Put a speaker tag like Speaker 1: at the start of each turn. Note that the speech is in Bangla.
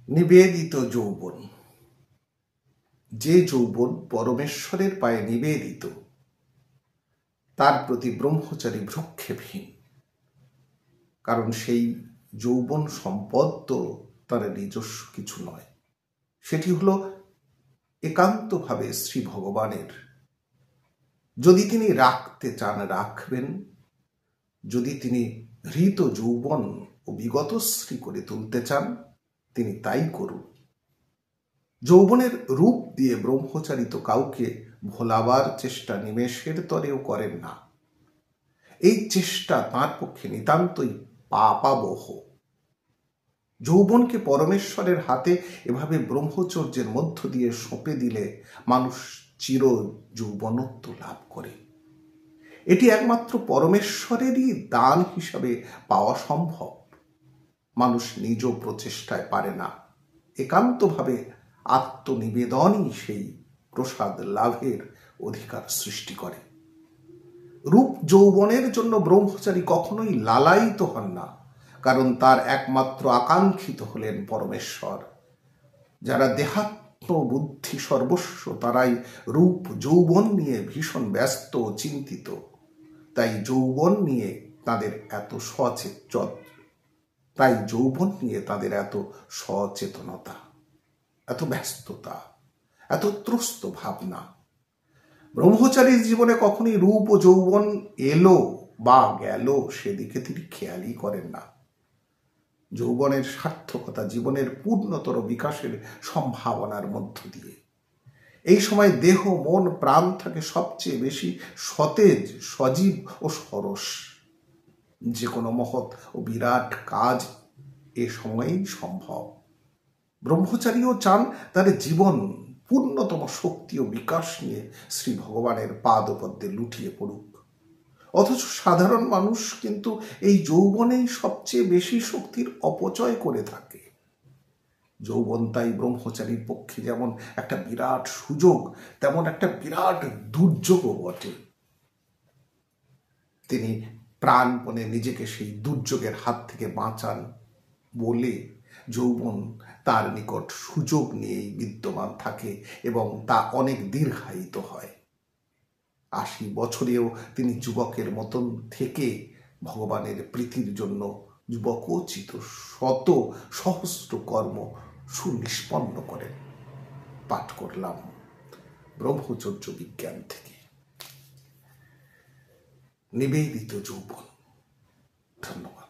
Speaker 1: নিবেদিত যৌবন। যে যৌবন পরমেশ্বরের পায়ে নিবেদিত, তার প্রতি ব্রহ্মচারী ভ্রুক্ষেপহীন। কারণ সেই যৌবন সম্পদ তো তার নিজস্ব কিছু নয়, সেটি হলো একান্তভাবে শ্রী ভগবানের। যদি তিনি রাখতে চান রাখবেন, যদি তিনি হৃত যৌবন ও বিগতশ্রী করে তুলতে চান তিনি তাই করুন। যৌবনের রূপ দিয়ে ব্রহ্মচারী তো কাউকে ভোলাবার চেষ্টা নিমেষের তরেও করেন না। এই চেষ্টা তাঁর পক্ষে নিতান্তই পাপাবহ। যৌবনকে পরমেশ্বরের হাতে এভাবে ব্রহ্মচর্যের মধ্য দিয়ে সঁপে দিলে মানুষ চির যৌবনত্ব লাভ করে। এটি একমাত্র পরমেশ্বরেরই দান হিসাবে পাওয়া সম্ভব। মানুষ নিজ প্রচেষ্টায় পারে না, একান্তভাবে আত্মনিবেদনই সেই প্রসাদ লাভের অধিকার সৃষ্টি করে। রূপ যৌবনের জন্য ব্রহ্মচারী কখনোই লালায়িত হন না, কারণ তার একমাত্র আকাঙ্ক্ষিত হলেন পরমেশ্বর। যারা দেহাত্ম বুদ্ধি সর্বস্ব, তারাই রূপ যৌবন নিয়ে ভীষণ ব্যস্ত ও চিন্তিত। তাই যৌবন নিয়ে তাদের এত সচেতনতা, এত ব্যস্ততা, এত ত্রস্ত ভাবনা। ব্রহ্মচারীর জীবনে কখনই রূপ ও যৌবন এলো বা গেল সেদিকে তিনি খেয়ালই করেন না। যৌবনের সার্থকতা জীবনের পূর্ণতর বিকাশের সম্ভাবনার মধ্য দিয়ে। এই সময় দেহ, মন, প্রাণ থাকে সবচেয়ে বেশি সতেজ, সজীব ও সরস। যে কোনো মহৎ ও বিরাট কাজ এ সময়েই সম্ভব। ব্রহ্মচারীও চান তার জীবন পূর্ণতম শক্তি ও বিকাশ নিয়ে শ্রী ভগবানের পাদপদ্মে লুটিয়ে পড়ুক। অথচ সাধারণ মানুষ কিন্তু এই যৌবনেই সবচেয়ে বেশি শক্তির অপচয় করে থাকে। যৌবন তাই ব্রহ্মচারীর পক্ষে যেমন একটা বিরাট সুযোগ, তেমন একটা বিরাট দুর্যোগও বটে। তিনি প্রাণপণে নিজেকে সেই দুর্যোগের হাত থেকে বাঁচান বলে যৌবন তার নিকট সুযোগ নিয়েই বিদ্যমান থাকে এবং তা অনেক দীর্ঘায়িত হয়। 80 বছরেও তিনি যুবকের মতন থেকে ভগবানের প্রীতির জন্য যুবকোচিত শত সহস্র কর্ম সুনিষ্পন্ন করেন। পাঠ করলাম ব্রহ্মচর্য বিজ্ঞান থেকে। নিবেদিত যৌবন। ধন্যবাদ।